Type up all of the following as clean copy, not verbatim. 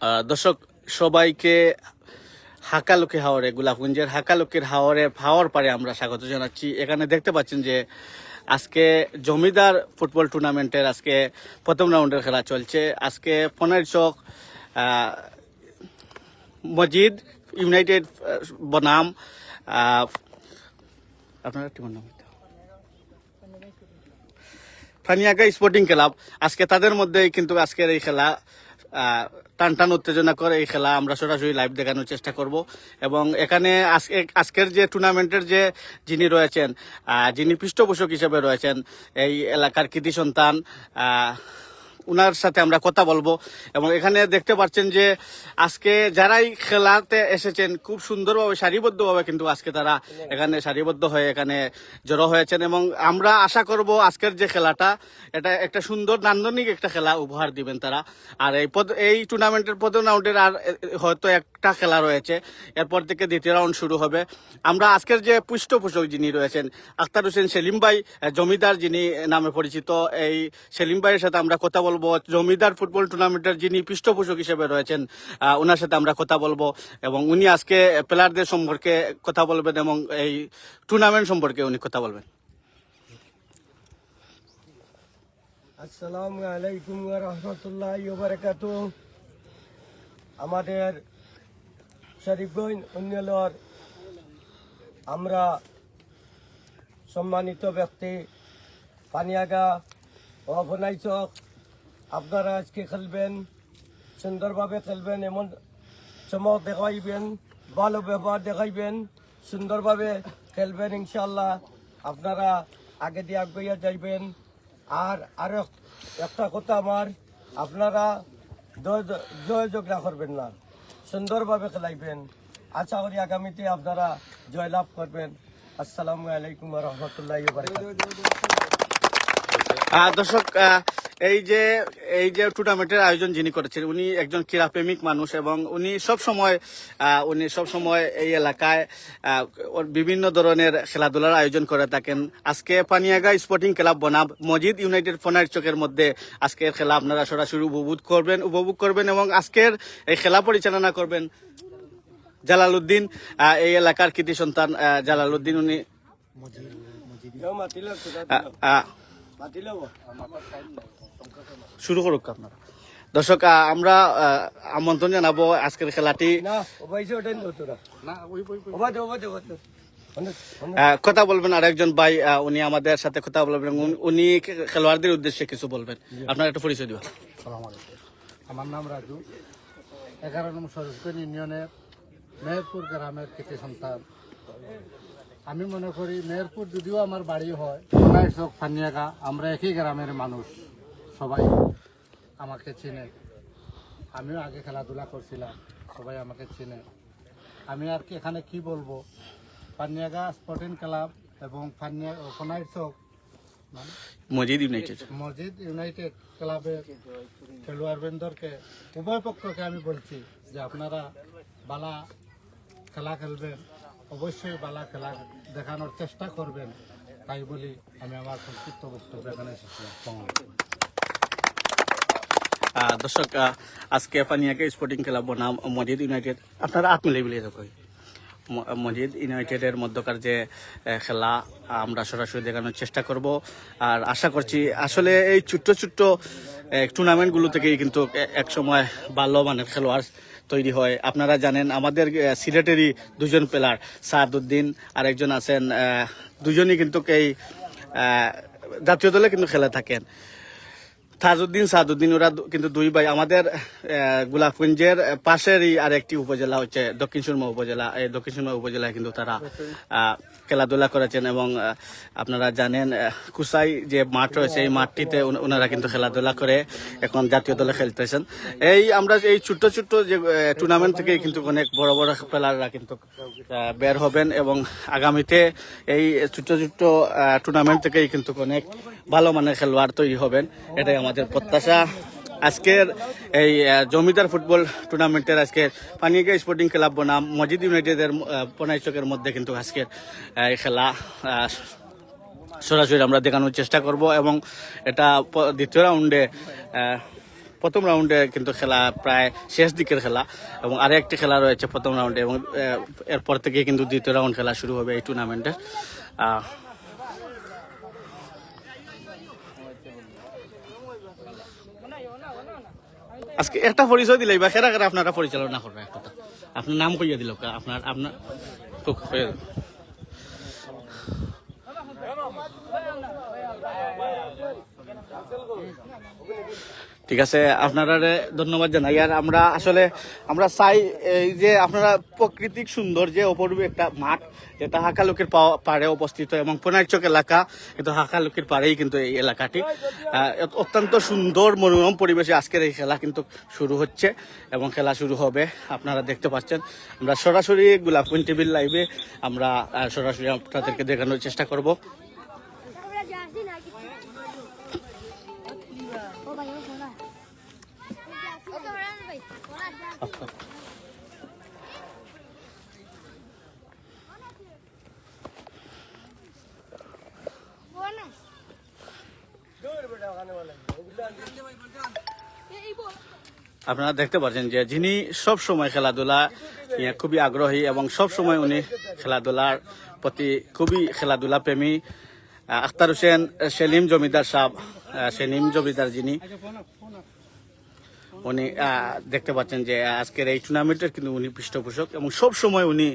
দর্শক সবাইকে হাকালুকি হাওরে গোলাপগঞ্জের হাকালুকির হাওর পারে আমরা স্বাগত জানাচ্ছি। এখানে দেখতে পাচ্ছেন যে আজকে জমিদার ফুটবল টুর্নামেন্টের আজকে প্রথম রাউন্ডের খেলা চলছে। আজকে ফোনারচক মসজিদ ইউনাইটেড বনাম আপনার টিমের নাম ফানিয়াগা স্পোর্টিং ক্লাব, আজকে তাদের মধ্যেই কিন্তু আজকের এই খেলা টান টান উত্তেজনা করে এই খেলা আমরা সরাসরি লাইভ দেখানোর চেষ্টা করব। এবং এখানে আজকের যে টুর্নামেন্টের যে যিনি রয়েছেন, যিনি পৃষ্ঠপোষক হিসেবে রয়েছেন এই এলাকার কৃতি সন্তান, উনার সাথে আমরা কথা বলবো। এবং এখানে দেখতে পাচ্ছেন যে আজকে যারাই খেলাতে এসেছেন খুব সুন্দরভাবে সারিবদ্ধভাবে কিন্তু আজকে তারা এখানে সারিবদ্ধ হয়ে এখানে জড়ো হয়েছেন। এবং আমরা আশা করব আজকের যে খেলাটা এটা একটা সুন্দর নান্দনিক একটা খেলা উপহার দিবেন তারা। আর এই টুর্নামেন্টের প্রথম রাউন্ডের আর হয়তো একটা খেলা রয়েছে, এরপর থেকে দ্বিতীয় রাউন্ড শুরু হবে। আমরা আজকের যে পৃষ্ঠপোষক যিনি রয়েছেন আখতার হোসেন সেলিম ভাই, জমিদার যিনি নামে পরিচিত, এই সেলিম ভাইয়ের সাথে আমরা কথা বলবো। জমিদার ফুটবল টুর্নামেন্টের যিনি পৃষ্ঠপোষক হিসেবে রয়েছেন ওনার সাথে আমরা কথা বলবো এবং উনি আজকে প্লেয়ারদের সম্পর্কে কথা বলবেন এবং এই টুর্নামেন্ট সম্পর্কে উনি কথা বলবেন। আসসালামু আলাইকুম ওয়া রাহমাতুল্লাহি ওয়া বারাকাতুহু। আমাদের শরীফগঞ্জ উন্নয়নের আমরা সম্মানিত ব্যক্তি পানিয়াগা ও ফোনারচক, আপনারা আজকে খেলবেন, সুন্দরভাবে খেলবেন, এমন চমক দেখাইবেন, ভালো ব্যবহার দেখাইবেন, সুন্দরভাবে খেলবেন। ইনশাল্লাহ আপনারা আগে দিয়ে আগাইয়া যাইবেন। আর আরো একটা কথা আমার, আপনারা জয় ঝগড়া করবেন না, সুন্দরভাবে খেলাইবেন। আশা করি আগামীতে আপনারা জয়লাভ করবেন। আসসালামু আলাইকুম ওয়া রাহমাতুল্লাহি ওয়া বারাকাতুহু। দর্শক, এই যে টুর্নামেন্টের আয়োজন যিনি করেছেন উনি একজন ক্রীড়াপ্রেমিক মানুষ এবং উনি সব সময় এই এলাকায় বিভিন্ন ধরনের খেলাধুলার আয়োজন করে থাকেন। আজকে পানিয়াগা স্পোর্টিং ক্লাব বনাম মসজিদ ইউনাইটেড ফোনারচকের মধ্যে আজকের খেলা আপনারা সরাসরি উপভোগ করবেন এবং আজকের এই খেলা পরিচালনা করবেন জালালউদ্দিন, এই এলাকার কৃতি সন্তান জালালউদ্দিন। উনি শুরু করুক আপনারা। দর্শক, আমরা আমন্ত্রণ জানাবো আজকের খেলাটি। কথা বলবেন আর একজন ভাই, উনি আমাদের সাথে কথা বলবেন, উনি খেলোয়াড়দের উদ্দেশ্যে কিছু বলবেন। আপনার একটা পরিচয় দিবেন। আমার নাম রাজু, 11 নম্বর শরীফগঞ্জ ইউনিয়নের মেহেরপুর গ্রামের কৃতি সন্তান। আমি মনে করি মেহেরপুর যদিও আমার বাড়ি হয়, ফোনারচক ফানিয়াগা, আমরা একই গ্রামের মানুষ, সবাই আমাকে চিনে। আমিও আগে খেলাধুলা করছিলাম, সবাই আমাকে চিনে। আমি আর কি এখানে কি বলবো, ফানিয়াগা স্পোর্টিং ক্লাব এবং ফোনারচক মসজিদ ইউনাইটেড ক্লাবের খেলোয়াড়বৃন্দকে, উভয় পক্ষকে আমি বলছি যে আপনারা বালা খেলা খেলবেন, অবশ্যই বালা খেলা দেখানোর চেষ্টা করবেন। তাই বলি আমি আমার সংক্ষিপ্ত বক্তব্য এখানে দর্শক, আজকে পানিয়াগা স্পোর্টিং ক্লাব বনাম মসজিদ ইউনাইটেড, আপনারা আট মিলে মসজিদ ইউনাইটেডের মধ্যকার যে খেলা আমরা সরাসরি দেখানোর চেষ্টা করব। আর আশা করছি আসলে এই ছোট্ট টুর্নামেন্টগুলো থেকেই কিন্তু একসময় ভালো মানের খেলোয়াড় তৈরি হয়। আপনারা জানেন আমাদের সিলেটেরই দুজন প্লেয়ার সাদউদ্দিন আর একজন আছেন, দুজনই কিন্তু এই জাতীয় দলে কিন্তু খেলে থাকেন। সাদউদ্দিন, ওরা কিন্তু দুই ভাই। আমাদের গোলাপগঞ্জের পাশেরই আরেকটি উপজেলা হচ্ছে দক্ষিণ সুরমা উপজেলা। এই দক্ষিণ সুরমা উপজেলায় কিন্তু তারা খেলাধুলা করেছেন এবং আপনারা জানেন কুসাই যে মাঠ রয়েছে এই মাঠটিতে ওনারা কিন্তু খেলাধুলা করে এখন জাতীয় দলে খেলতেছেন। আমরা এই ছোট্ট যে টুর্নামেন্ট থেকে কিন্তু অনেক বড় প্লেয়াররা কিন্তু বের হবেন এবং আগামীতে এই ছোট্ট টুর্নামেন্ট থেকেই কিন্তু অনেক ভালো মানের খেলোয়াড় তৈরি হবেন, এটাই আমাদের প্রত্যাশা। আজকের এই জমিদার ফুটবল টুর্নামেন্টের আজকে পানিয়াগা স্পোর্টিং ক্লাব বনাম মসজিদ ইউনাইটেডের ফোনারচকের মধ্যে কিন্তু আজকের এই খেলা সরাসরি আমরা দেখানোর চেষ্টা করব এবং এটা দ্বিতীয় রাউন্ডে প্রথম রাউন্ডে কিন্তু খেলা প্রায় শেষ দিকের খেলা এবং আরেকটি খেলা রয়েছে প্রথম রাউন্ডে এবং এরপর থেকে কিন্তু দ্বিতীয় রাউন্ড খেলা শুরু হবে এই টুর্নামেন্টের। আজকে একটা পরিচয় দিলে বা খেরা খেরা আপনারা পরিচালনা করবেন একটা আপনার নাম কইয়া দিল আপনার আপনার ঠিক আছে, আপনারা ধন্যবাদ জানাই। আর আমরা চাই এই যে আপনারা প্রাকৃতিক সুন্দর যে অপূর্ব একটা মাঠ যেটা হাকালুকির পাড়ে অবস্থিত এবং পোনারচক এলাকা, কিন্তু হাকালুকির পাড়েই কিন্তু এই এলাকাটি অত্যন্ত সুন্দর মনোরম পরিবেশে আজকের এই খেলা কিন্তু শুরু হচ্ছে এবং খেলা শুরু হবে। আপনারা দেখতে পাচ্ছেন আমরা সরাসরি গোলাপগঞ্জ টিভির লাইভে আমরা সরাসরি আপনাদেরকে দেখানোর চেষ্টা করব। আপনারা দেখতে পাচ্ছেন যে যিনি সব সময় খেলাধুলা খুবই আগ্রহী এবং সব সময় উনি খেলাধুলার প্রতি খুবই খেলাধুলা প্রেমী আখতার হোসেন সেলিম জমিদার সাহেব, সেলিম জমিদার যিনি উনি দেখতে পাচ্ছেন যে আজকের এই টুর্নামেন্টের কিন্তু উনি পৃষ্ঠপোষক এবং সব সময় উনি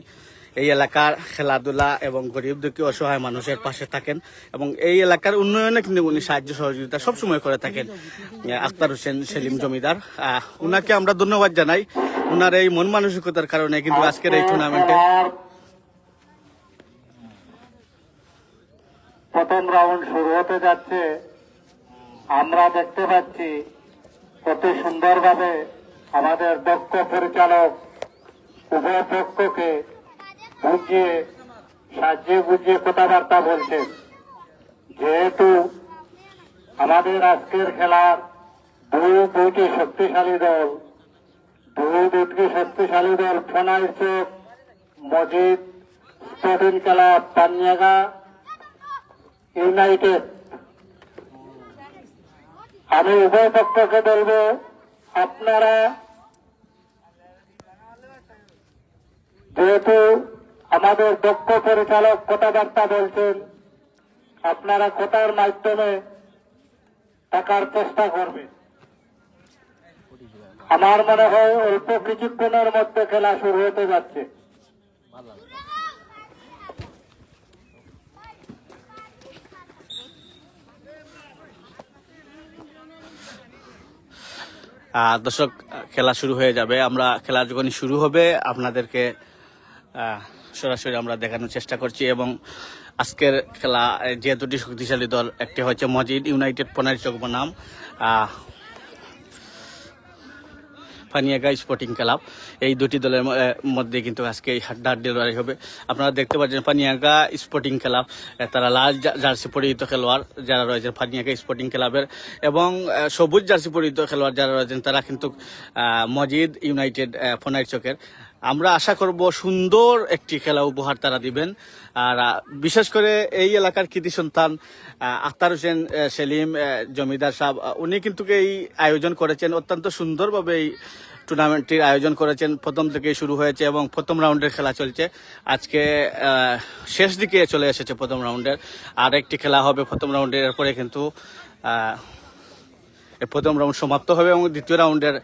এই এলাকার খেলাধুলা এবং গরিব দুঃখী অসহায় মানুষের পাশে থাকেন এবং এই এলাকার উন্নয়নে কিন্তু উনি সাহায্য সহযোগিতা সবসময় করে থাকেন আখতার হোসেন সেলিম জমিদার। উনাকে আমরা ধন্যবাদ জানাই, উনার এই মন মানসিকতার কারণে কিন্তু আজকের এই টুর্নামেন্টে প্রথম রাউন্ড শুরু হতে যাচ্ছে। আমরা দেখতে পাচ্ছি অতি সুন্দরভাবে আমাদের দক্ষ পরিচালক উভয় পক্ষকে বুঝিয়ে সাজিয়ে গুজিয়ে কথাবার্তা বলছেন। যেহেতু আমাদের আজকের খেলার দুইটি শক্তিশালী দল ফোনাইচক মজিদ স্পোর্টিং ক্লাব পানিয়াগা ইউনাইটেড। আমি উভয় পক্ষকে বলব আপনারা যেহেতু আমাদের দক্ষ পরিচালক কথাবার্তা বলছেন, আপনারা কথার মাধ্যমে থাকার চেষ্টা করবেন। আমার মনে হয় অল্প কিছুক্ষণের মধ্যে খেলা শুরু হতে যাচ্ছে। দর্শক, খেলা শুরু হয়ে যাবে। আমরা খেলা যখনই শুরু হবে আপনাদেরকে সরাসরি আমরা দেখানোর চেষ্টা করছি এবং আজকের খেলা যে দুটি শক্তিশালী দল, একটি হচ্ছে মজিদ ইউনাইটেড পোনারচক বনাম পানিয়াগা স্পোর্টিং ক্লাব। এই দুটি দলের মধ্যে কিন্তু আজকে এই হাড্ডাহাড্ডি লড়াই হবে। আপনারা দেখতে পাচ্ছেন পানিয়াগা স্পোর্টিং ক্লাব, তারা লাল জার্সি পরিহিত খেলোয়াড় যারা রয়েছেন পানিয়াগা স্পোর্টিং ক্লাবের এবং সবুজ জার্সি পরিহিত খেলোয়াড় যারা রয়েছেন তারা কিন্তু মজিদ ইউনাইটেড পোনারচকের। আমরা আশা করব সুন্দর একটি খেলা উপহার তারা দিবেন। আর বিশেষ করে এই এলাকার কৃতি সন্তান আখতার হোসেন সেলিম জমিদার সাহেব, উনি কিন্তু এই আয়োজন করেছেন, অত্যন্ত সুন্দরভাবে এই টুর্নামেন্টটির আয়োজন করেছেন। প্রথম থেকে শুরু হয়েছে এবং প্রথম রাউন্ডের খেলা চলছে। আজকে শেষ দিকে চলে এসেছে প্রথম রাউন্ডের, আর একটি খেলা হবে প্রথম রাউন্ডের, এরপরে কিন্তু প্রথম রাউন্ড সমাপ্ত হবে এবং দ্বিতীয় রাউন্ডের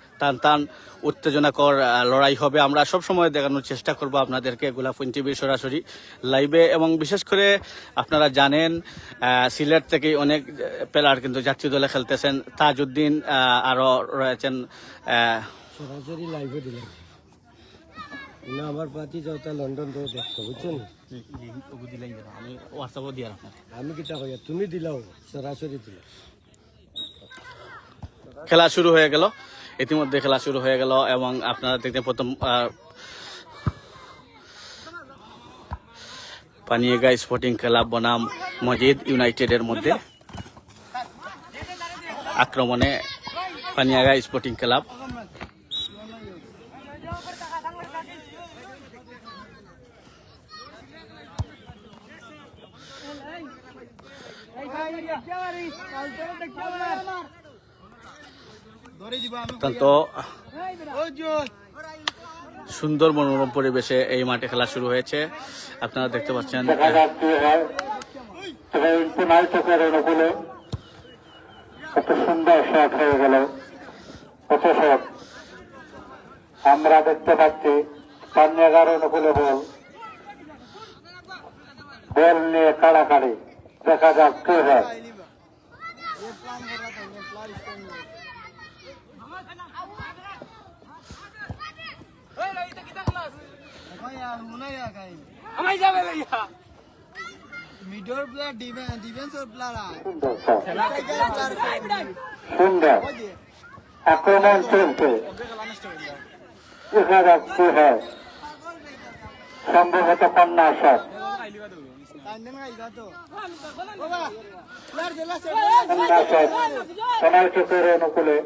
টান উত্তেজনাকর লড়াই হবে। আমরা সব সময় দেখানোর চেষ্টা করব আপনাদেরকে গোলাপগঞ্জ টিভির সরাসরি লাইভে। এবং বিশেষ করে আপনারা জানেন সিলেট থেকে অনেক প্লেয়ার কিন্তু জাতীয় দলে খেলতেছেন। তাজউদ্দিন আরও রয়েছেন সরাসরি লাইভে দিলাম না, আমার পাতি যাওয়া লন্ডন তো দেখতো বুঝছেন। আমি হোয়াটসঅ্যাপও দিয়ে রাখলাম, আমি কিতা কইয়া তুমি দিলাও সরাসরি দিলাম। খেলা শুরু হয়ে গেল, ইতিমধ্যে খেলা শুরু হয়ে গেল এবং আপনারা দেখতে প্রথম পানিয়াগা স্পোর্টিং ক্লাব বনাম মজিদ ইউনাইটেডের মধ্যে আক্রমণে পানিয়াগা স্পোর্টিং ক্লাব। তো সুন্দর মনোরম পরিবেশে এই মাঠে খেলা শুরু হয়েছে, আপনারা দেখতে পাচ্ছেন। দেখা যাচ্ছে হয় তবে ইন্টুনাল চোখের অনুকূলে কত সুন্দর শট হয়ে গেল। কত শট আমরা দেখতে পাচ্ছি। 11 অনুকূলে বল নিয়ে কাড়াকাড়ি। দেখা যাক কে হয়। সুন্দর আক্রমণ চলছে। দেখা যাক কে হয়। সম্ভবত কন্যা শট। কন্যা শট সোনার চোখের অনুকূলে।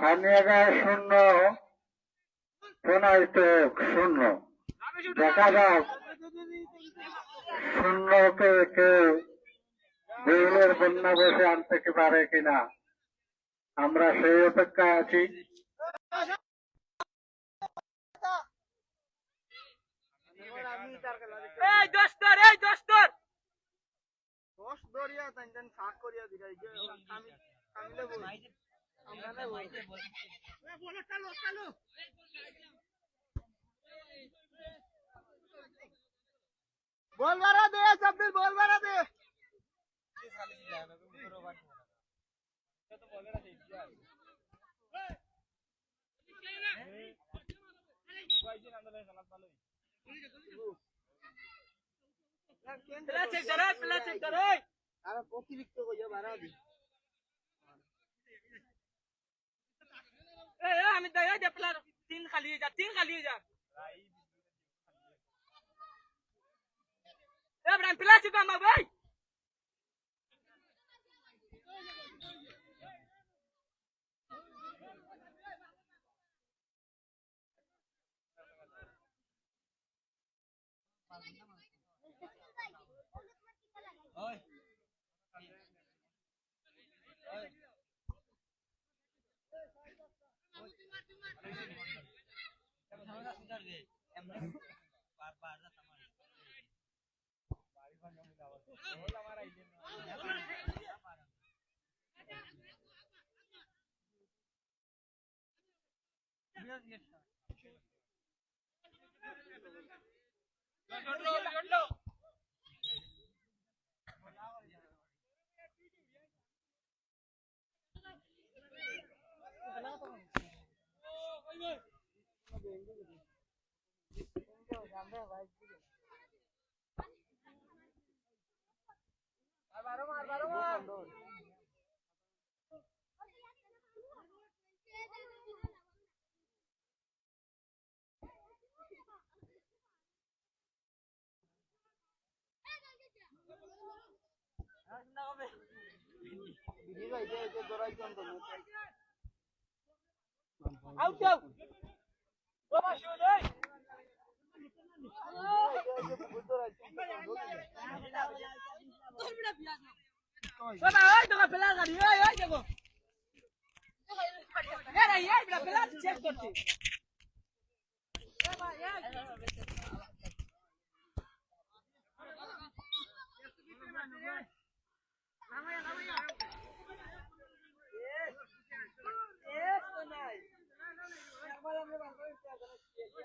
খানিয়াগাঁও 0 সোনাইচক 0। দেখা যাক 0কে কেউ বিউলের বন্যা বসে আনতে কি পারে কিনা, আমরা সেই অপেক্ষায় আছি। বল বাড়া দে, সাব্বির বল বাড়া দে। অতিরিক্ত বাড়া দি। আমি তিন খালি যা। পিলা চুকা মা ভাই।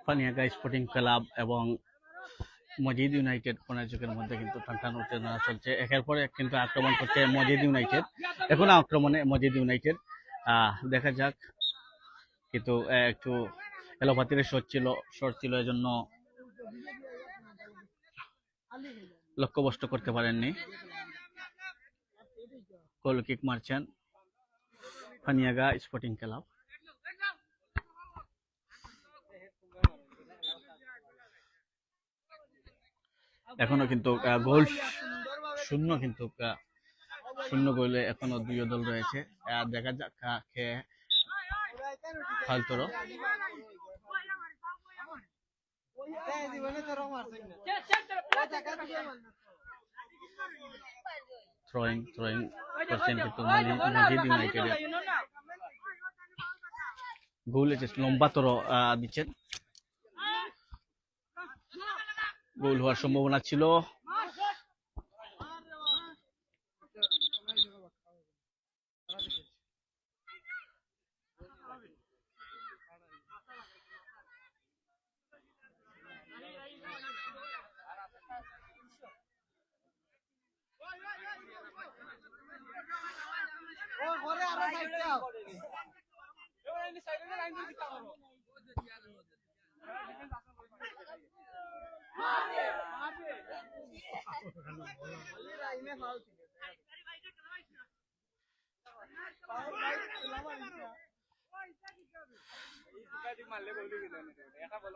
পানিয়াগা স্পোর্টিং ক্লাব এবং মজিদ ইউনাইটেড পনেরোকের মধ্যে কিন্তু টানটান উত্তেজনা চলছে। একের পর এক কিন্তু আক্রমণ করছে মজিদ ইউনাইটেড। এখন আক্রমণে মজিদ ইউনাইটেড, দেখা যাক, কিন্তু একটু এলোপাতির শট ছিল, এজন্য লক্ষ্যভ্রষ্ট করতে পারেননি। গোল কিক মারছেন পানিয়াগা স্পোর্টিং ক্লাব। এখনো কিন্তু গোল শূন্য, কিন্তু শূন্য গোলে এখনো দুই দল রয়েছে। দেখা যাক কে ফালতোর। থ্রোয়িং করছেন কিন্তু মজিদ ইউনাইটেডের গোল লম্বা তর দিচ্ছেন। গোল হওয়ার সম্ভাবনা ছিল।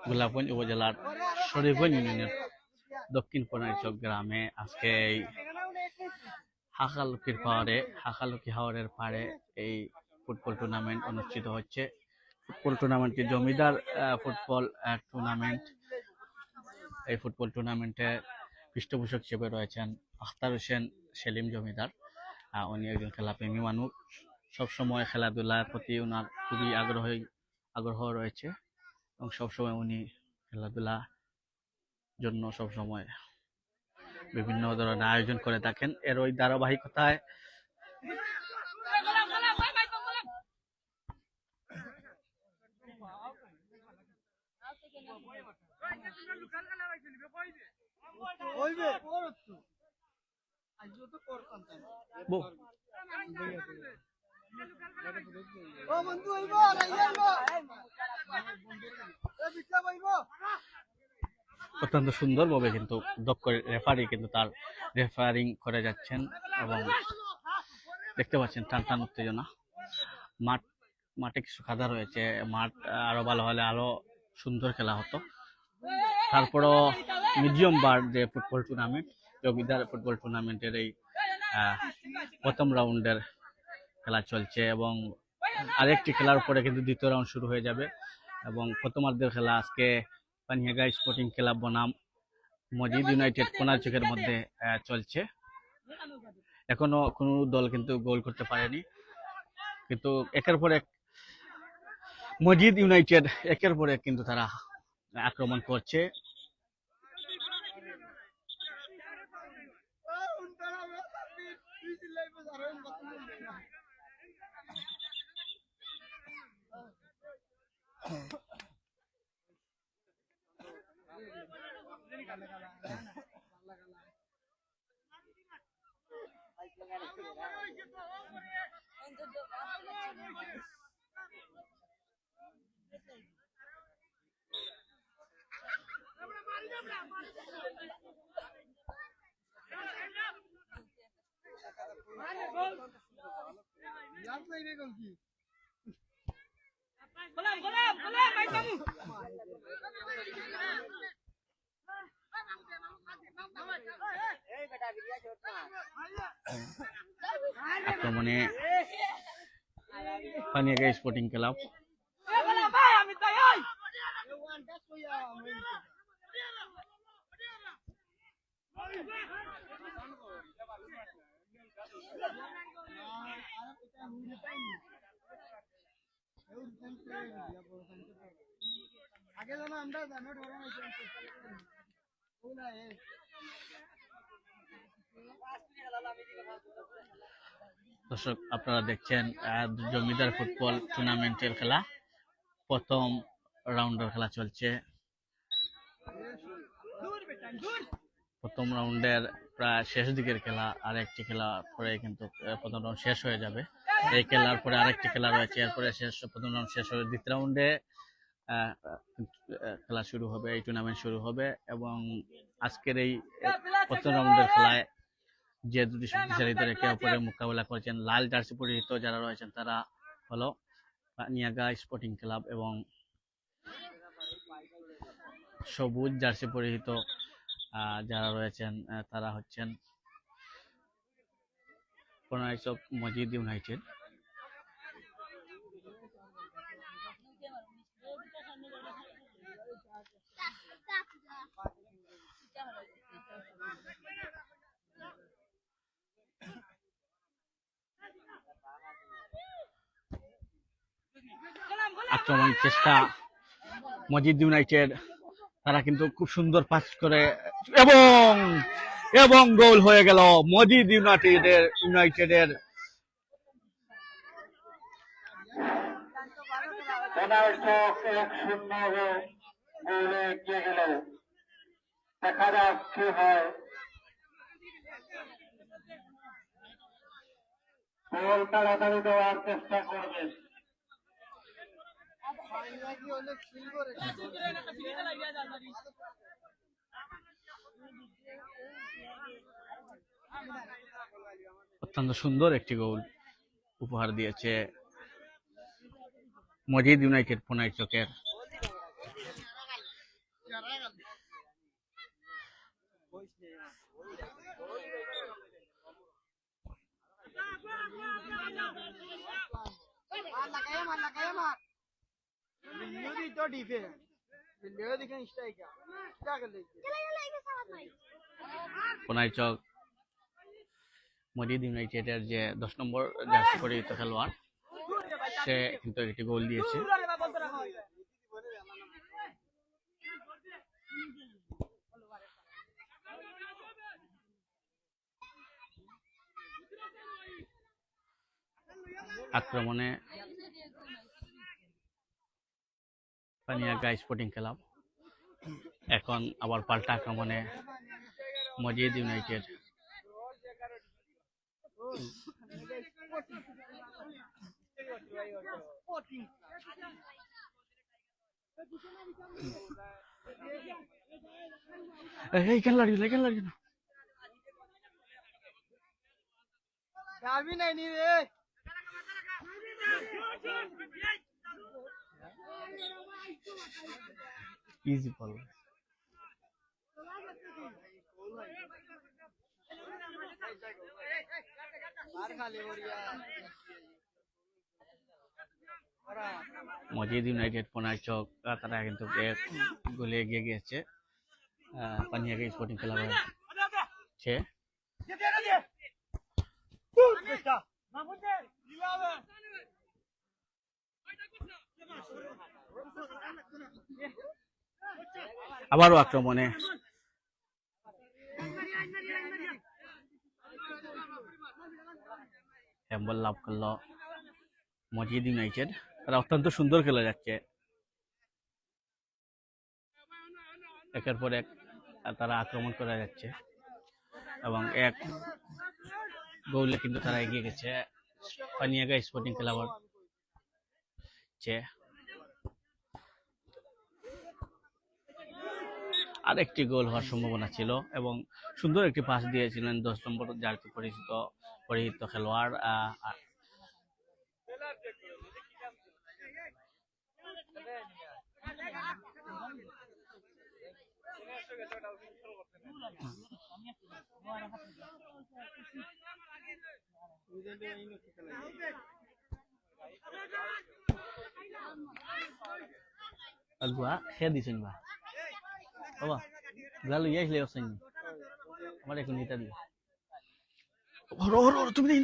গোলাপগঞ্জ উপজেলার শরীফগঞ্জ ইউনিয়নের দক্ষিণ পনাইচক গ্রামে আজকে এই হাকালুকি হাওরের পাড়ে এই ফুটবল টুর্নামেন্ট অনুষ্ঠিত হচ্ছে। ফুটবল টুর্নামেন্টটি জমিদার ফুটবল টুর্নামেন্ট। এই ফুটবল টুর্নামেন্টে পৃষ্ঠপোষক হিসেবে রয়েছেন আখতার হোসেন সেলিম জমিদার। উনি একজন খেলাপ্রেমী মানুষ, সবসময় খেলাধুলার প্রতি ওনার খুবই আগ্রহ রয়েছে এবং সবসময় উনি খেলাধুলার জন্য সবসময় বিভিন্ন ধরনের আয়োজন করে থাকেন। এর ওই ধারাবাহিকতায় অত্যন্ত সুন্দরভাবে কিন্তু দক্ষ রেফারি কিন্তু তার রেফারিং করে যাচ্ছেন এবং দেখতে পাচ্ছেন টান উত্তেজনা। মাঠে কিছু কাদা রয়েছে, মাঠ আরো ভালো হলে আরো সুন্দর খেলা হতো। তারপরও মিডিয়াম বার যে ফুটবল টুর্নামেন্ট, জমিদার ফুটবল টুর্নামেন্টের এই প্রথম রাউন্ডের খেলা চলছে এবং আরেকটি খেলার পরে কিন্তু দ্বিতীয় রাউন্ড শুরু হয়ে যাবে এবং প্রথমার্ধের খেলা আজকে পানিয়াগা স্পোর্টিং ক্লাব বনাম মজিদ ইউনাইটেড পনারচকের মধ্যে চলছে। এখনো কোনো দল কিন্তু গোল করতে পারেনি, কিন্তু একের পর এক মজিদ ইউনাইটেড একের পর এক কিন্তু তারা আক্রমণ করছে। আক্রমণে পানিয়াগা স্পোর্টিং ক্লাব। দর্শক, আপনারা দেখছেন জমিদার ফুটবল টুর্নামেন্টের খেলা, প্রথম রাউন্ডের খেলা চলছে। প্রথম রাউন্ডের প্রায় শেষ দিকের খেলা, আর একটি খেলা পরে কিন্তু প্রথম রাউন্ড শেষ হয়ে যাবে। এই খেলার পরে আরেকটি খেলা রয়েছে, এরপরে প্রথম রাউন্ড শেষ হবে, দ্বিতীয় রাউন্ডে খেলা শুরু হবে, এই টুর্নামেন্ট শুরু হবে। এবং আজকের এই প্রথম রাউন্ডের খেলায় যে দুটি শক্তিশালী দল একে অপরের মোকাবেলা করেছেন, লাল জার্সি পরিহিত যারা রয়েছেন তারা হলো পানিয়াগা স্পোর্টিং ক্লাব, এবং সবুজ জার্সি পরিহিত যারা রয়েছেন তারা হচ্ছেন কোনাইচক মসজিদ ইউনাইটেড। আক্রমণ চেষ্টা মসজিদ ইউনাইটেড, তারা কিন্তু খুব সুন্দর পাস করে এবং গোল হয়ে গেল মসজিদ ইউনাইটেডের। কোনাইচক 1-0 গোলে এগিয়ে গেল। দেখা যাক কি হয়। গোল তাড়াতাড়ি দেওয়ার চেষ্টা করবেন। অত্যন্ত সুন্দর একটি গোল উপহার দিয়েছে মসজিদ ইউনাইটেড কোনাইচকের। কোনাইচক মসজিদ ইউনাইটেডের যে 10 নম্বর জার্সি পরিহিত খেলোয়াড়, সে কিন্তু একটি গোল দিয়েছে। আক্রমণে পানিয়াগা স্পোর্টিং ক্লাব, এখন আবার পাল্টা আক্রমণে মসজিদ ইউনাইটেড। এই কেন লাগি না ইজি বল। মসজিদ ইউনাইটেড কোনাইচক তারা কিন্তু গোলে এগিয়ে গিয়েছে পানিয়াগা স্পোর্টিং ক্লাবের চেয়ে। আবারও আক্রমণে হ্যাম্বল লাভ করলো মসজিদ ইউনাইটেড। তারা অত্যন্ত সুন্দর খেলে যাচ্ছে, একের পর এক তারা আক্রমণ করে যাচ্ছে এবং এক গোলে কিন্তু তারা এগিয়ে গেছে পানিয়াগা স্পোর্টিং ক্লাবের চেয়ে। আরেকটি গোল হওয়ার সম্ভাবনা ছিল এবং সুন্দর একটি পাস দিয়েছিলেন 10 নম্বর জার্সি পরিহিত খেলোয়াড়। আলগুয়া খেয়ে দিছেন বা বাবা গালু ইয়াইলে অসেন আমার এখন এটা দিও তুমি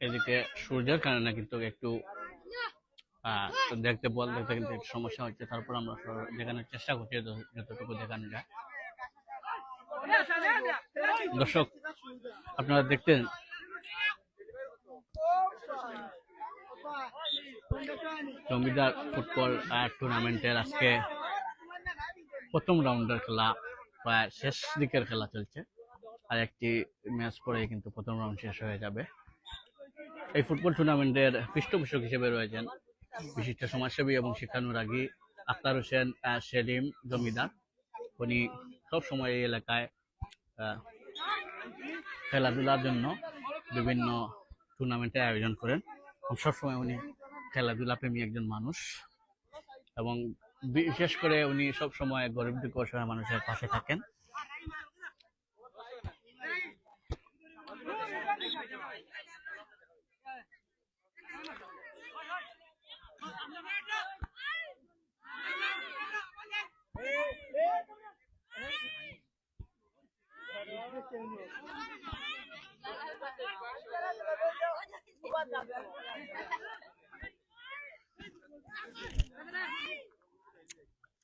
এদিকে সূর্যের কারণে কিন্তু একটু দেখতে বল দেখতে কিন্তু একটু সমস্যা হচ্ছে, তারপর আমরা দেখানোর চেষ্টা করছি যতটুকু দেখানো যায়। দর্শক আপনারা দেখতেন জমিদার ফুটবল টুর্নামেন্টের আজকে প্রথম রাউন্ডের খেলা, প্রায় শেষ দিকের খেলা চলছে, আর একটি ম্যাচ পরে কিন্তু প্রথম রাউন্ড শেষ হয়ে যাবে। এই ফুটবল টুর্নামেন্টের পৃষ্ঠপোষক হিসেবে রয়েছেন বিশিষ্ট সমাজসেবী এবং শিক্ষানুরাগী আখতার হোসেন সেলিম জমিদার। উনি সবসময় এই এলাকায় খেলাধুলার জন্য বিভিন্ন টুর্নামেন্টের আয়োজন করেন। সবসময় উনি খেলাধুলা প্রেমী একজন মানুষ, এবং বিশেষ করে উনি সবসময় গরিব দুঃখী অসহায় মানুষের পাশে থাকেন।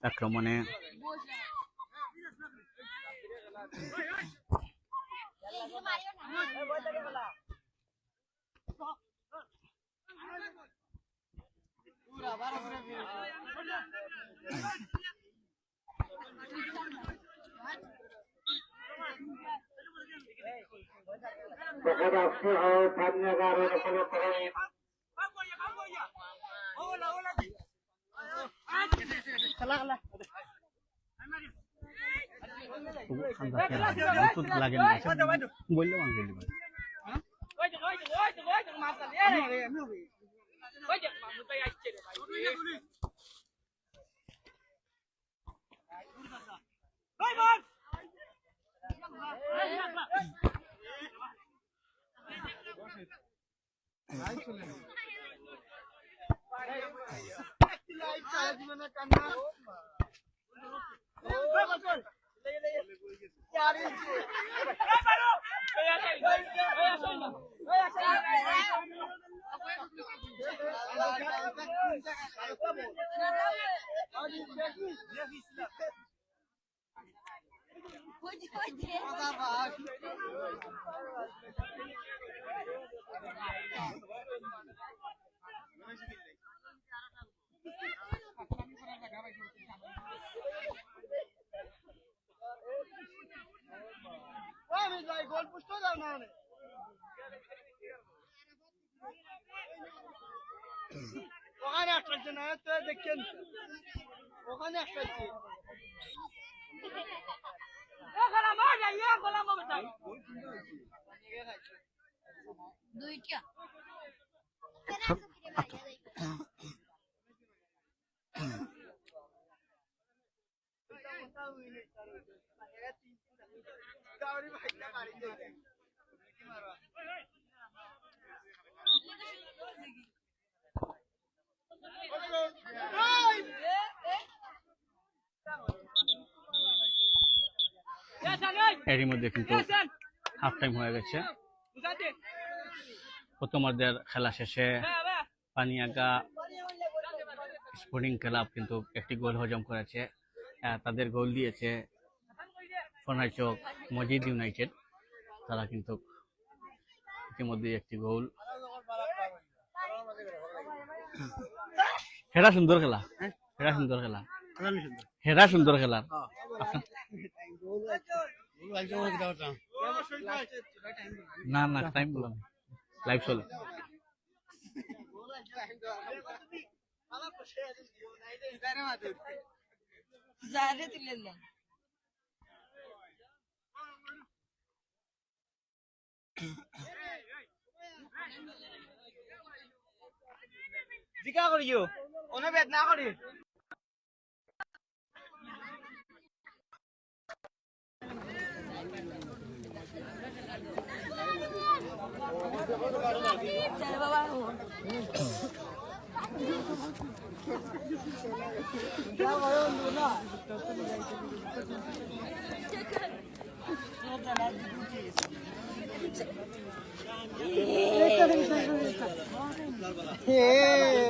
আক্রমণে লাগে না বললাম আমি ওখানে আসছে না তো দেখছেন, ওখানে আসছে দুইটা এরই মধ্যে কিন্তু হাফ টাইম হয়ে গেছে। প্রথমার্ধের খেলা শেষে পানিয়াগা স্পোর্টিং ক্লাব কিন্তু একটি গোল হজম করেছে। তাদের গোল দিয়েছে ফনাইচক মজিদ ইউনাইটেড। তারা কিন্তু ইতিমধ্যে একটি গোল। হেরা সুন্দর খেলা, হেরা সুন্দর খেলা, হেরা সুন্দর খেলা। না না টাইম বললাম, লাইভ চলে। দিকা করিও অনে বেদ না করি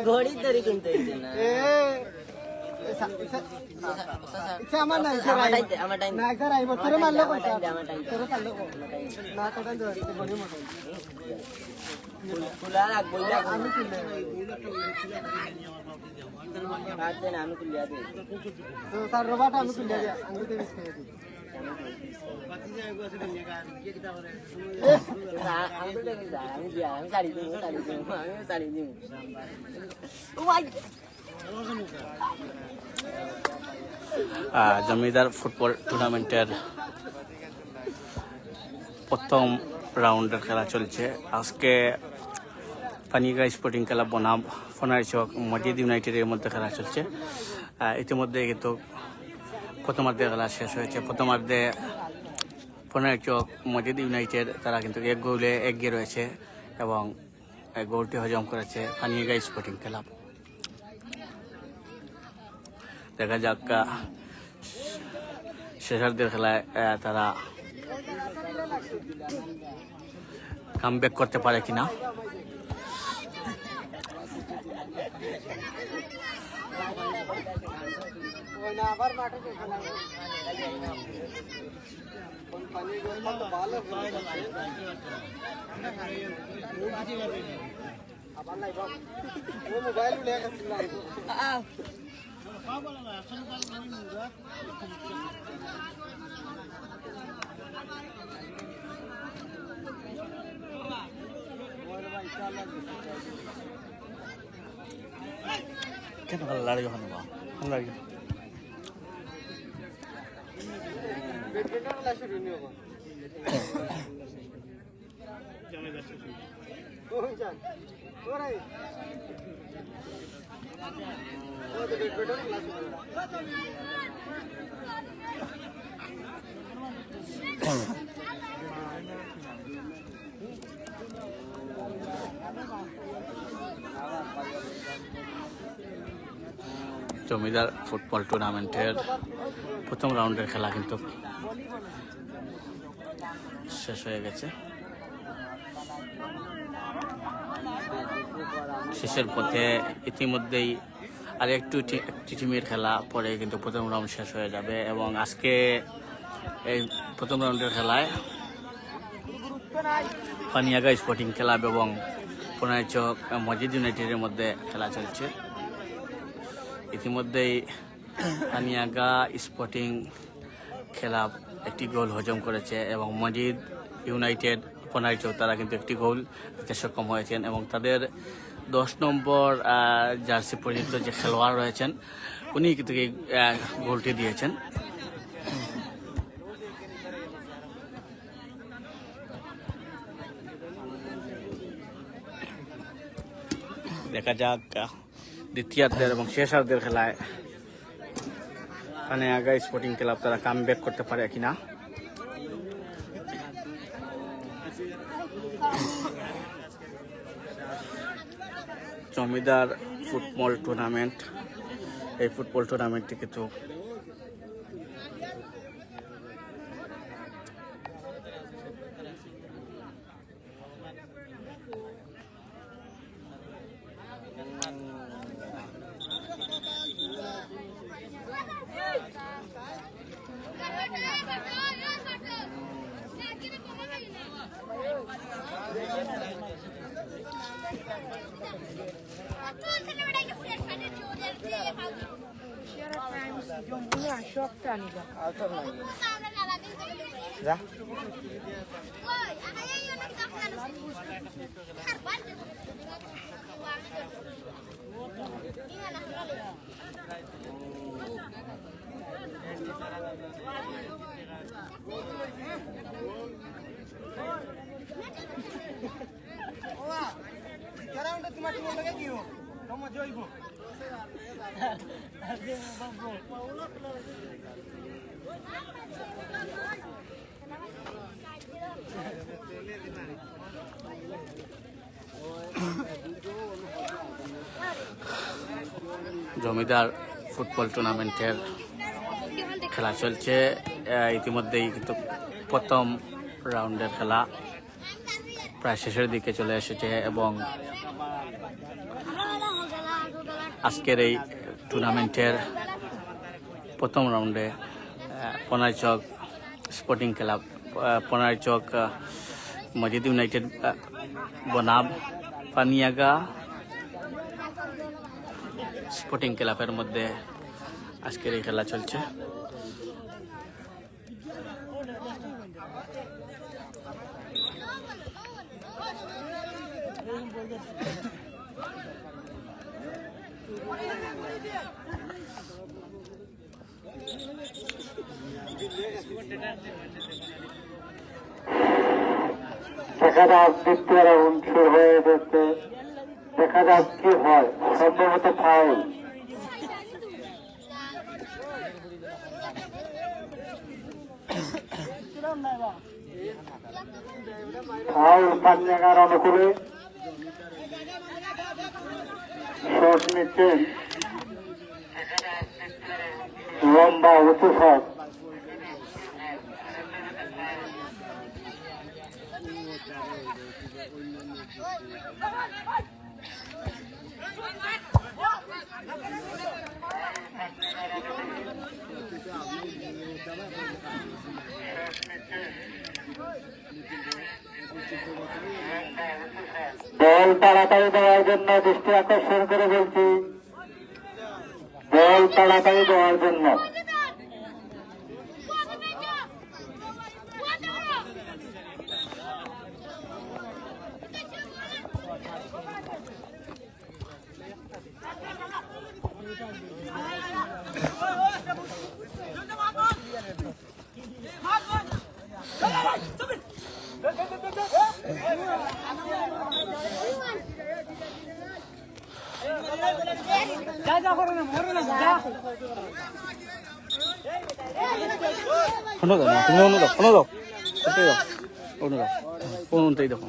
ঘড়ি ধরে কিনতে হইছে না আমার নাই আমার টাইম না স্যার আইব তোরে মারলো কথা আমার টাইম তোরে মারলো না কথা ধরে বলি মত খোলা রাখবো আমি কিনলে রাখতে না আমি খুলিয়া দিই তো স্যার রবাটা আমি কিনলে আমি তো মিস করে দিই আমি তো দেখি আমি দিয়া আমি শাড়ি দিব আমি শাড়ি দিব জমিদার ফুটবল টুর্নামেন্টের প্রথম রাউন্ডের খেলা চলছে আজকে পানিগাঁও স্পোর্টিং ক্লাব বনাম ফনারচক মসজিদ ইউনাইটেডের মধ্যে খেলা চলছে ইতিমধ্যে কিন্তু প্রথমার্ধে খেলা শেষ হয়েছে প্রথমার্ধে ফনারচক মসজিদ ইউনাইটেড তারা কিন্তু 1 গোলে এগিয়ে রয়েছে এবং এই গোলটি হজম করেছে পানিগাঁও স্পোর্টিং ক্লাব দেখা যাক শেষার্ধের খেলায় তারা কামব্যাক করতে পারে কিনা আবার মাঠে খেলা পানি গোল তো ভালো আবার নাই বাপ ও মোবাইল উড়ে গেছে না কেন লড়াই হয় না লড়াই ব্যাডমিন্টন খেলা শুরু নি হবে ওই যান ওরে ও তো ব্যাডমিন্টন খেলা শুরু জমিদার ফুটবল টুর্নামেন্টের প্রথম রাউন্ডের খেলা কিন্তু শেষ হয়ে গেছে শেষের পথে ইতিমধ্যেই আর একটি টিমের খেলা পরে কিন্তু প্রথম রাউন্ড শেষ হয়ে যাবে এবং আজকে এই প্রথম রাউন্ডের খেলায় পানিয়াগাঁও স্পোর্টিং ক্লাব এবং ফনারচক মসজিদ ইউনাইটেডের মধ্যে খেলা চলছে ইতিমধ্যেই পানিয়াগাঁও স্পোর্টিং ক্লাব একটি গোল হজম করেছে এবং মসজিদ ইউনাইটেড ফনারচক তারা কিন্তু একটি গোল দিতে সক্ষম হয়েছেন এবং তাদের 10 নম্বর জার্সি পরিহিত যে খেলোয়াড় রয়েছেন উনি কিন্তু এই গোলটি দিয়েছেন দেখা যাক দ্বিতীয়ার্ধের এবং শেষার্ধের খেলায় পানিয়াগাঁও স্পোর্টিং ক্লাব তারা কামব্যাক করতে পারে কিনা জমিদার ফুটবল টুর্নামেন্ট এই ফুটবল টুর্নামেন্টটি কিন্তু তোমার টিম লাগে দিও তোমার জয়ব জমিদার ফুটবল টুর্নামেন্টের খেলা চলছে। ইতিমধ্যেই কিন্তু প্রথম রাউন্ডের খেলা প্রায় শেষের দিকে চলে এসেছে এবং আজকের এই টুর্নামেন্টের প্রথম রাউন্ডে পনাইচক স্পোর্টিং ক্লাব, পনাইচক মসজিদ ইউনাইটেড বনাম পানিয়াগা স্পোর্টিং ক্লাবের মধ্যে আজকের এই খেলা চলছে। দেখা যাক দ্বিতীয় রাউন্ড শুরু হয়ে যাচ্ছে, দেখা যাক কি হয়। সম্ভবত ফাউল, ফাউল পানিয়াগার অনুকূলে। শট নিচ্ছে লম্বা উঁচু শট। বল তাড়াতাড়ি দেওয়ার জন্য দৃষ্টি আকর্ষণ করে বলছি, বল তাড়াতাড়ি দেওয়ার জন্য। শোনো দাও না, তুমি অন্য দাও, শোনো দাও, ওটাই দাও, অন্য দাও, অন্যটাই দেখো।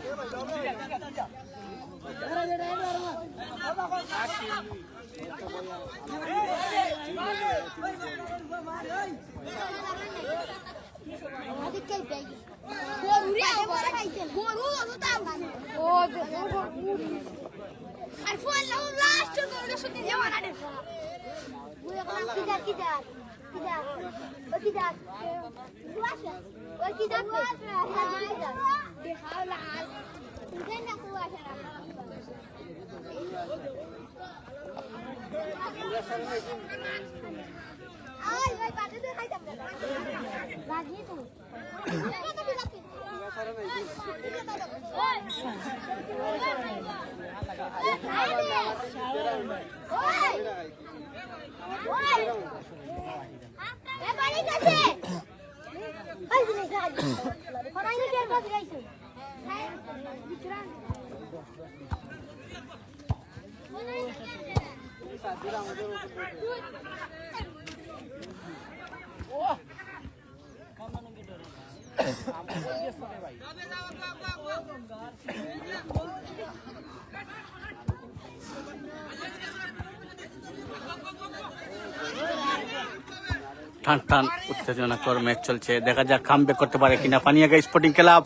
টান টান উত্তেজনাকর ম্যাচ চলছে, দেখা যাক কামব্যাক করতে পারে কিনা পানিয়াগা স্পোর্টিং ক্লাব।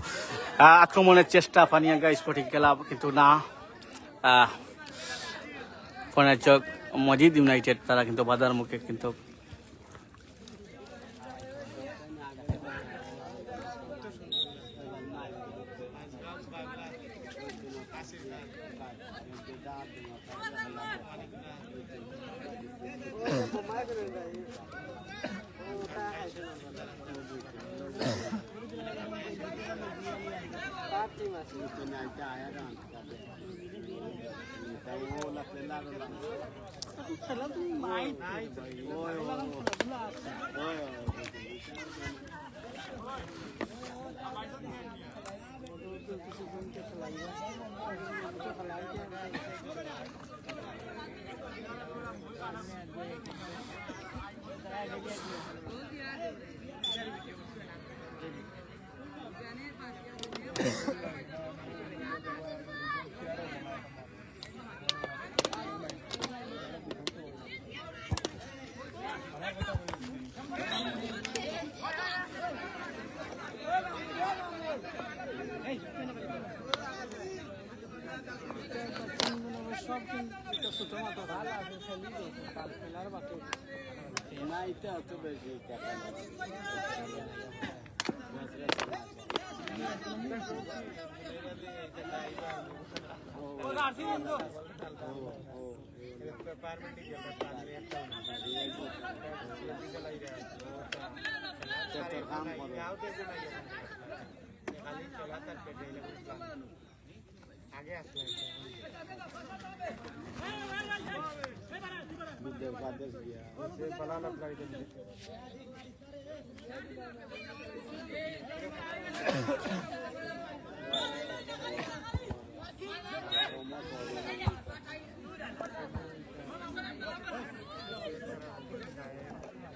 আক্রমণের চেষ্টা পানিয়াগা স্পোর্টিং ক্লাব, কিন্তু না, পনাইচক মসজিদ ইউনাইটেড তারা কিন্তু বাধার মুখে কিন্তু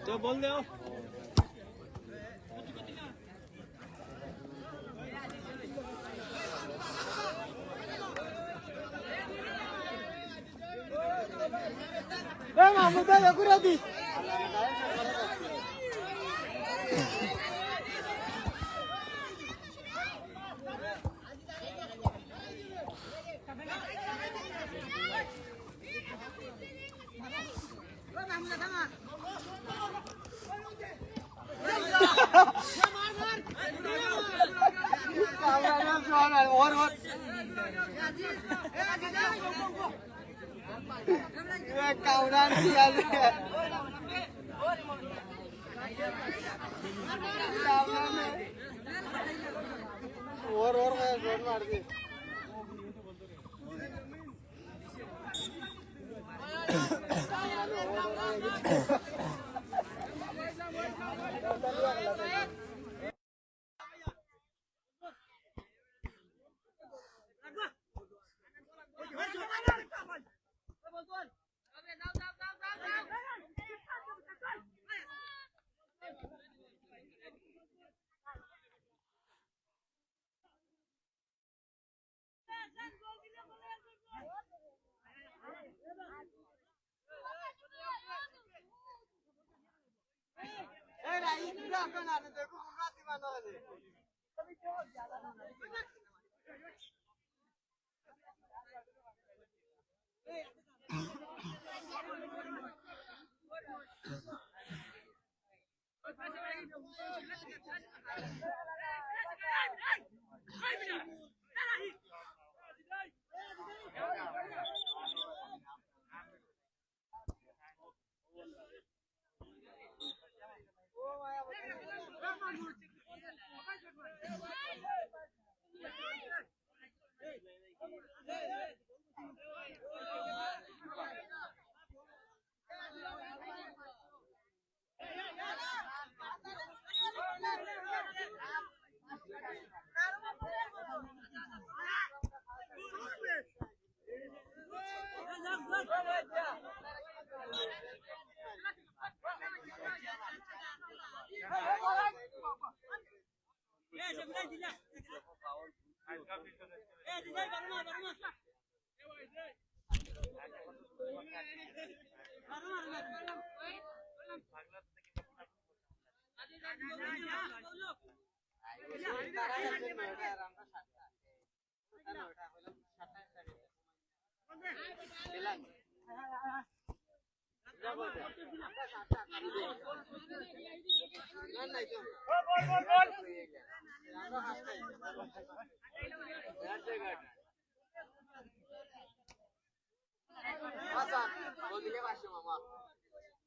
तो बोल दो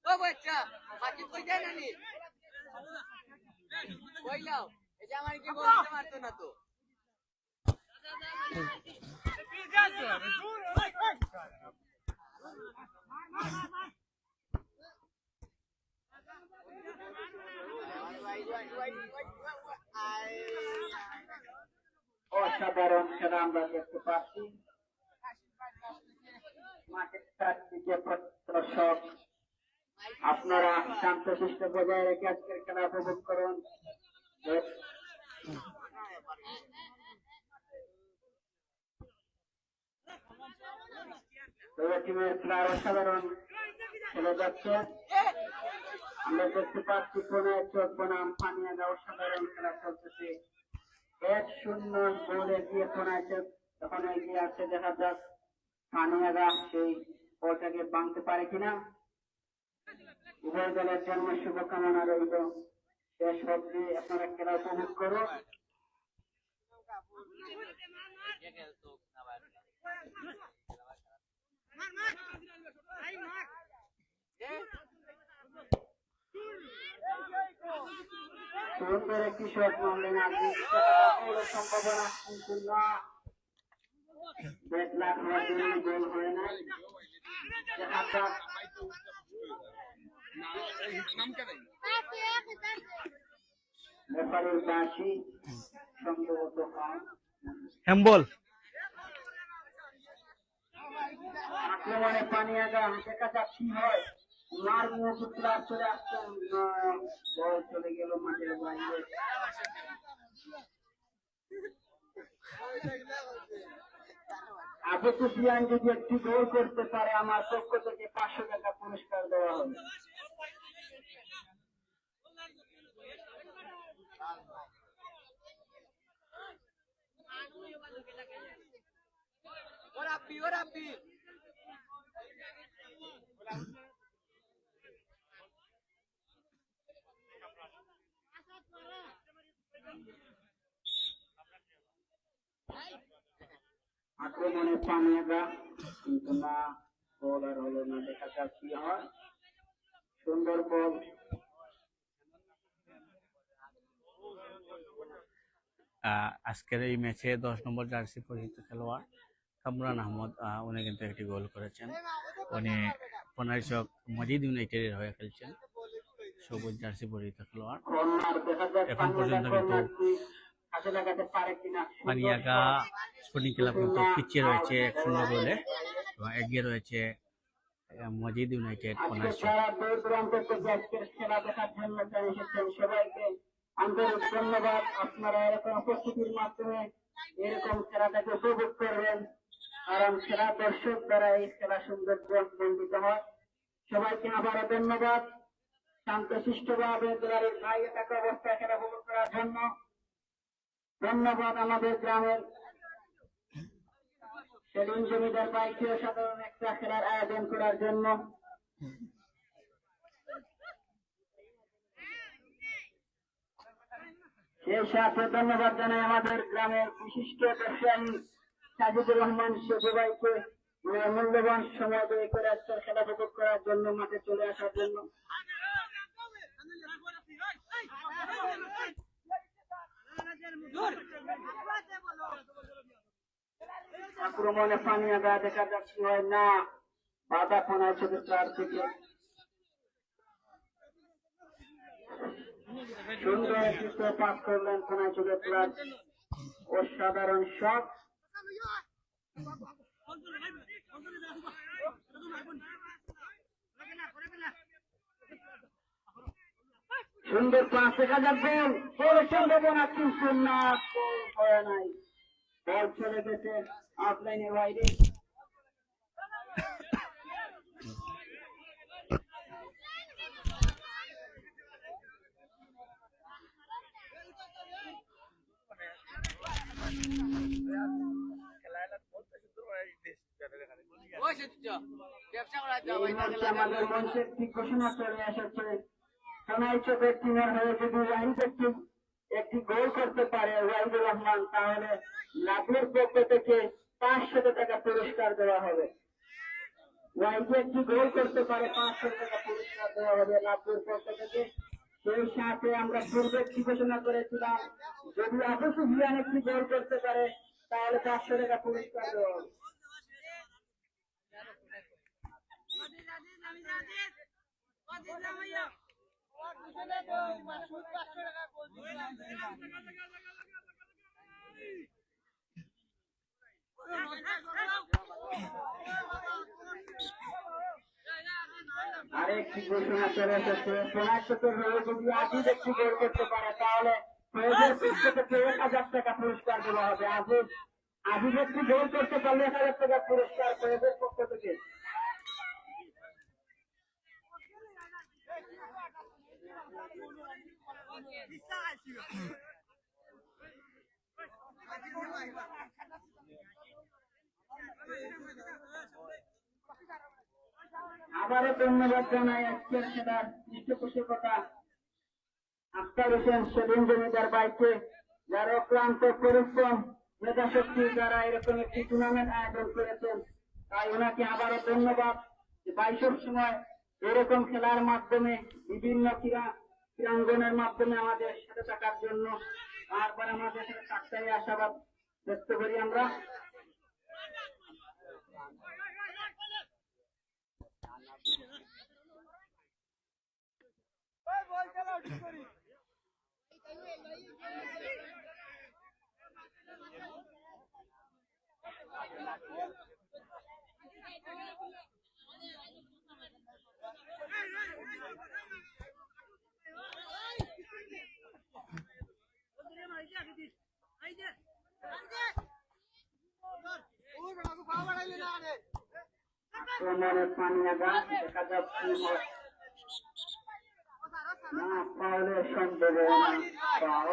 ও বাচ্চা বাকি কই যায় নানি কইলাও এটা আমার কি বলতে পারতো না তো অসাধারণ খেলা আমরা দেখতে পাচ্ছি। মাঠের চারদিকে দর্শক, আপনারা শান্তশিষ্ট বজায় রেখে আজকের খেলা উপভোগ করুন। টিমের খেলার অসাধারণ খেলে যাচ্ছে। আমরা দেখতে পাচ্ছি কোনায় চোখ বনাম পানিয়াগা অসাধারণ খেলা চলতেছে। 1-0 গোল এগিয়ে কোনায় চোখ তখন এগিয়ে আছে। দেখা যাক পানিয়াগা সেই ওটাকে ভাঙতে পারে কিনা। উভয় দলের জন্য শুভকামনা রইল। শেষ অবধি আপনারা খেলা উপভোগ করুন। সুন্দর একটি শট মারলেন আজকে, সম্ভাবনা কিন্তু না, ব্যাট লাগ হওয়ার জন্য গোল হয় নাই। রেফারির বাঁশি সম্ভবত হ্যাম্বল আক্রমণে পানিয়াগা, দেখা যাক কি হয়। মার মুখুতরা চলে আসছেন, বল চলে গেল মাঠের বাইরে। আবু সুফিয়ান যদি একটি গোল করতে পারে, আমার পক্ষ থেকে 500 টাকা পুরস্কার দেওয়া হবে। আক্রমণে পানিয়াগা, কিন্তু না, বল আর হলো না, দেখা যাক কি হয়। সুন্দর বল। আজকের এই ম্যাচে 10 নম্বর জার্সি পরিহিত খেলোয়াড় কামরান আহমদ, উনি কিন্তু একটি গোল করেছেন। উনি পনারচক মজিদ ইউনাইটেডের হয়ে খেলছেন, সবুজ জার্সি পরিহিত খেলোয়াড়। কর্নার, দেখা যাক এখন পর্যন্ত কিন্তু কর্নারটি কাজে লাগাতে পারে কিনা। পানিয়াগা স্পোর্টিং ক্লাব কিন্তু পিছিয়ে রয়েছে 1-0 গোলে, এবং এগিয়ে রয়েছে মজিদ ইউনাইটেড আজকে পনারচক। সারা দূর দূরান্ত থেকে আজকের খেলা দেখার জন্য চলে এসেছেন, সবাইকে আন্তরিক ধন্যবাদ। আপনারা এরকম উপস্থিতির মাধ্যমে এরকম খেলাটাকে উপভোগ করবেন, কারণ খেলা দর্শক দ্বারা এই খেলা সৌন্দর্য মণ্ডিত হয়। সবাইকে আবারও ধন্যবাদ, শান্তশিষ্টভাবে দুয়ারের বাইরে থাকা অবস্থায় খেলা উপভোগ করার জন্য। ধন্যবাদ আমাদের গ্রামের সেলিম জমিদার ভাইকে সাধারণ একটা খেলার আয়োজন করার জন্য। সেই সাথে ধন্যবাদ জানাই আমাদের গ্রামের বিশিষ্ট ব্যবসায়ী সাজিদুর রহমান শেখু ভাইকে মূল্যবান সময় ব্যয় করে আজকের খেলা উপভোগ করার জন্য, মাঠে চলে আসার জন্য। আক্রমণে পানিয়াগা, দেখা যাচ্ছে হয় না, বাধা পনাইছে তার থেকে। সুন্দর একটি পাস করলেন পনাইছে প্লাস, অসাধারণ শট। সুন্দর পাস, দেখা যাক গোল, গোলের সম্ভাবনা কিন্তু না, গোল হয় নাই, বল চলে গেছে আউটলাইনের বাইরে। এই মুহূর্তে আমাদের মঞ্চের একটি ঘোষণা চলে এসেছে, সোনাইচকের টিমের হয়ে যদি ওয়াহিদ একটি গোল করতে পারে ওয়াহিদুর রহমান, তাহলে লাভের পক্ষ থেকে 500 টাকা পুরস্কার দেওয়া হবে। ওয়াহিদ একটি গোল করতে পারে, 500 টাকা পুরস্কার দেওয়া হবে লাভের পক্ষ থেকে। সেই সাথে আমরা পূর্বে একটি ঘোষণা করেছিলাম, যদি আবু সুফিয়ান একটি গোল করতে পারে তাহলে 500 টাকা পুরস্কার দেওয়া হবে। আরেকটি ঘোষণা চলে এসেছে, সোনাইচকের হয়ে যদি আজিজ একটি গোল করতে পারে তাহলে ফয়েজের পক্ষ থেকে 1000 টাকা পুরস্কার দেওয়া হবে। আজিজ একটি গোল করতে পারলে 1000 টাকা পুরস্কার ফয়েজের পক্ষ থেকে। আবারও ধন্যবাদ জানাই আজকের খেলার পৃষ্ঠপোষকতা আখতার হোসেন সেলিম জমিদার ভাইকে, যারা অক্লান্ত পরিশ্রম মেধাশক্তি দ্বারা এরকম একটি টুর্নামেন্ট আয়োজন করেছেন। তাই ওনাকে আবারও ধন্যবাদ যে ভাই সব সময় এরকম খেলার মাধ্যমে বিভিন্ন ক্রীড়াঙ্গনের মাধ্যমে আমাদের সাথে থাকার জন্য বারবার আমাদের সাথে থাকতে আশাবাদ ব্যক্ত করি আমরা। আক্রমণের পানিয়াগা দেখা যাচ্ছে না, পাওয়ারের সম্ভাবনা পাও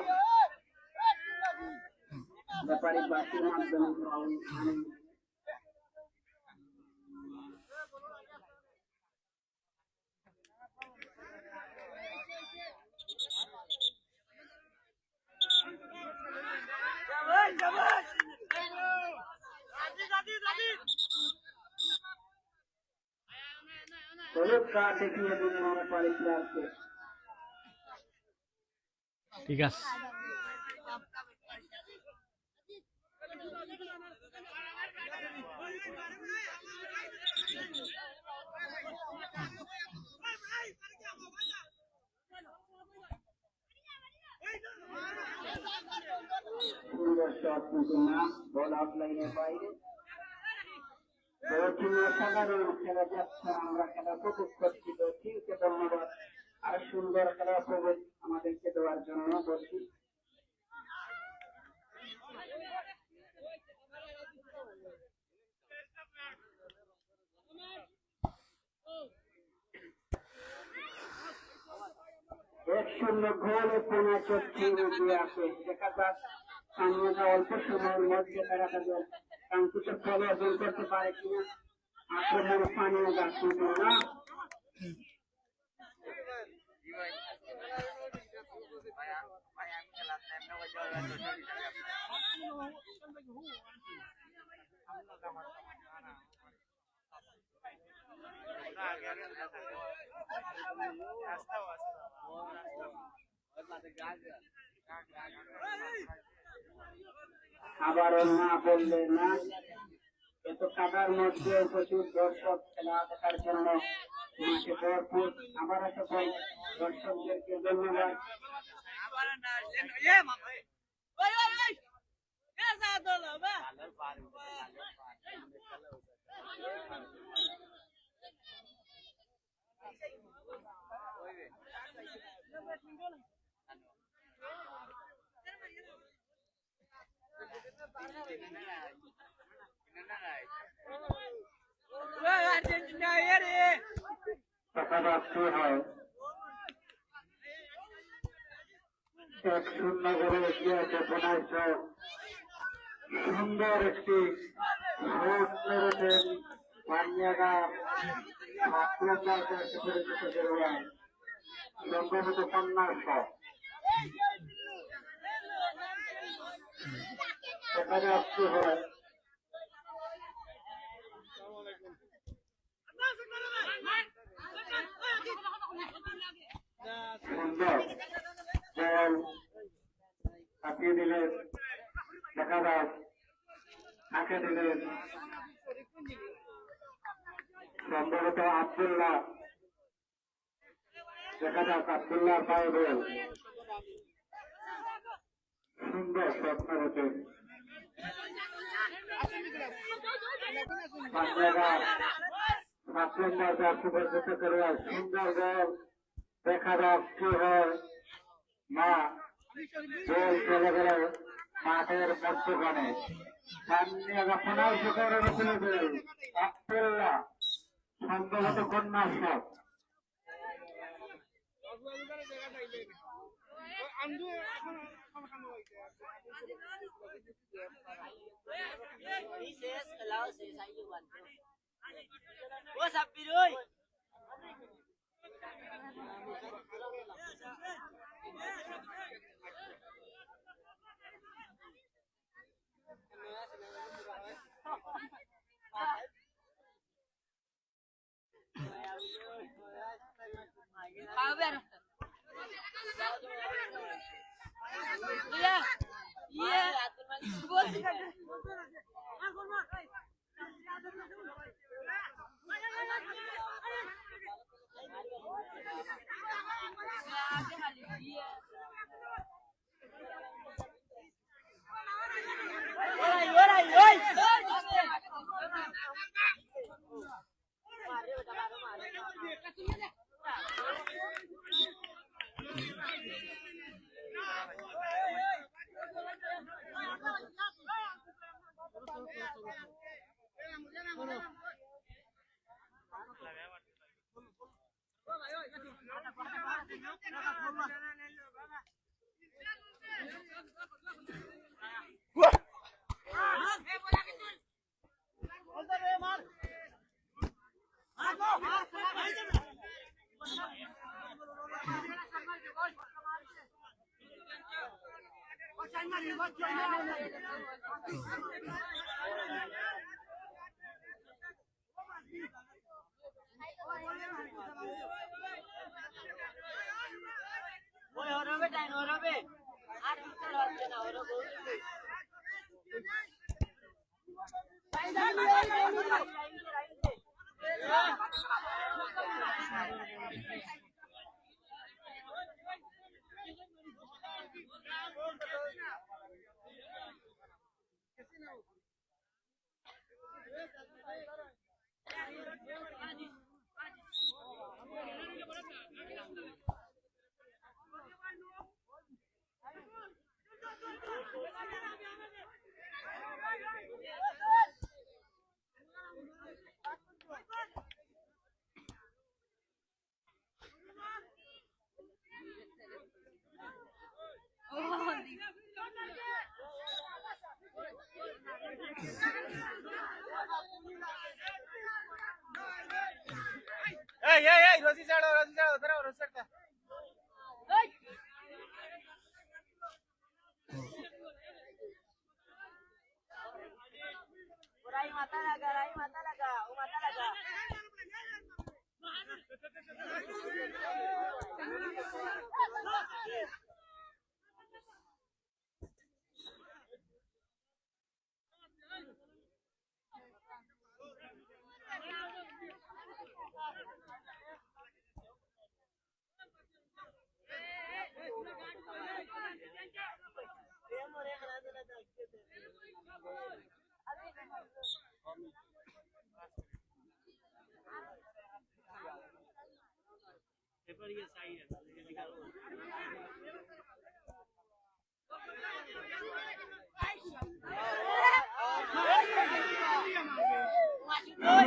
ব্যাপারী বাসীর মাধ্যমে পাওয়া হলুদ কার্ড দেখিয়ে দিলেন ব্যাপারী প্লেয়ারকে। ঠিক আছে। সুন্দর শট কিন্তু না, বল আউট লাইনের বাইরে। অসাধারণ খেলা যাচ্ছে, আমরা খেলা উপভোগ করছি। দক্ষিণকে ধন্যবাদ আর সুন্দর খেলা উপভোগ আমাদেরকে দেওয়ার জন্য বলছি। এক শূন্য গোলে পুনঃ চলছে এগিয়ে আসে। দেখা যাক সামনে অল্প সময়ের মধ্যে তারা তাদের কাঙ্ক্ষিত ফল অর্জন করতে পারে কিনা। আক্রমণ পানীয় গাছ কিন্তু না, আবারও না বললে না। এত কাদার মধ্যে প্রচুর দর্শক খেলা দেখার জন্য মাঠে ভরপুর। আবার সকল দর্শকদেরকে ধন্যবাদ। দেখা যাচ্ছে হয় 1-0 করে এগিয়ে আছে বোনাইশ। সুন্দর একটি শট মেরেছেন পানিয়াগা সম্ভবত কন্যার শট। দেখা যাচ্ছে হয় সুন্দর বল কাটিয়ে দিলেন। দেখা যাক কাকে দিলেন, সম্ভবত আব্দুল্লাহ। দেখা যাক আব্দুল্লাহ পায়ে বল। সুন্দর শট মেরেছেন পানিয়াগা 7 নম্বর জার্সি পরিচিত খেলোয়াড়। সুন্দর বল, দেখা যাক কি হয় না। বল চলে গেল মাঠের মধ্যখানে। পানিয়াগা পুনঃ সুখের তুলে দিল আব্দুল্লাহ, সম্ভবত কন্যার শট। ও সাব্বির ওই ওই ওরবে টাইম ওরবে আর উত্তর হচ্ছে না ওরবে এই রশি ছাড়ো ধরো রশি ছাড়ো राई माता लगा वो माता लगा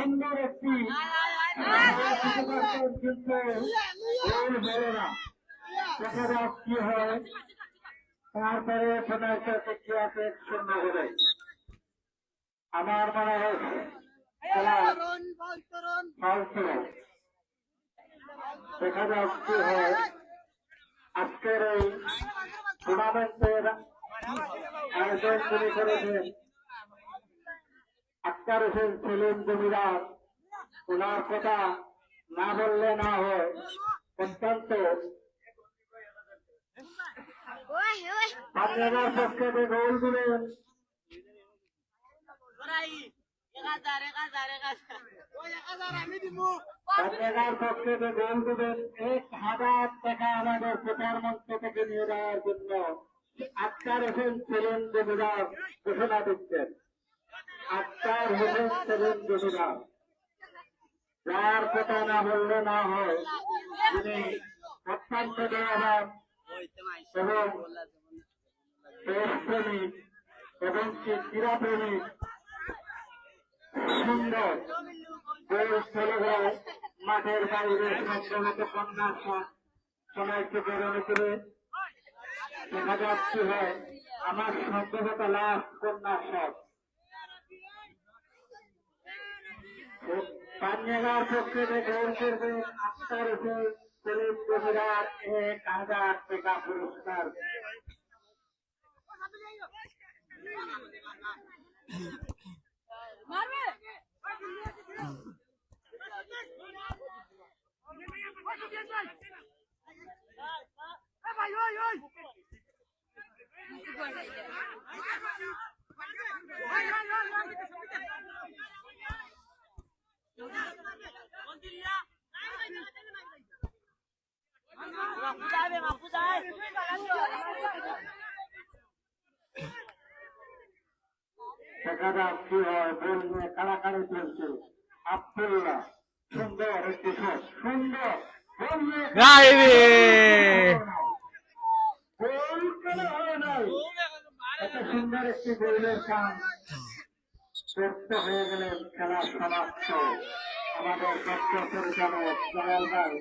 সুন্দর একটি কিন্তু গোল হলো না। দেখা যাক কি হয়। তারপরে ফেনার্সের কি আছে শূন্য হবে। আমার মনে হয় খেলা ফাউল ছিল। দেখা যাক কি হয়। আজকের এই টুর্নামেন্টের আয়োজন যিনি করেছেন আক্তার হোসেন সেলিম জমিদার, ওনার কথা না বললে না হয়। অত্যন্ত আপনার পক্ষে যে গোল দিলেন আপনার পক্ষে যে গোল দিলেন 1000 টাকা আমাদের প্রচার মঞ্চ থেকে নিয়ে দেওয়ার জন্য আক্তার হোসেন সেলিম জমিদার ঘোষণা দিচ্ছেন। আক্তার হোসেন সেলিম জমিদার, যার কথা না বললে না হয়, তিনি অত্যন্ত দয়াবান এবং দেশপ্রেমিক এবং ক্রীড়াপ্রেমিক, সুন্দর গোল ছেলেরা মাঠের বাইরে সম্ভবত কন্যার সময় থেকে রয়ে করে দেখা যাচ্ছে হয় আমার সম্ভবত লাভ কন্যার সব পানিয়াগার পক্ষে গ্রহণ করবেন আক্তার হোসেন সলিম জমিদার 1000 টাকা পুরস্কার। দেখা যাক কি হয়, বল নিয়ে কাড়াকাড়ি চলছে। আব্দুল্লাহ সুন্দর একটি শট, সুন্দর বল নিয়ে গাইরে গোল করা হয় নাই। এত সুন্দর একটি গোলের কাম করতে হয়ে গেলেন, খেলা সমাপ্ত। আমাদের সত্য পরিচালক জয়াল ভাই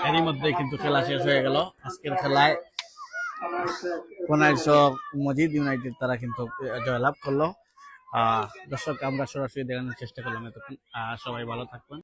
এরই মধ্যে কিন্তু খেলা শেষ হয়ে গেল। আজকের খেলায় কোনাইশ মজিদ ইউনাইটেড তারা কিন্তু জয়লাভ করলো। দর্শক আমরা সরাসরি দেখানোর চেষ্টা করলাম এতক্ষণ। সবাই ভালো থাকবেন।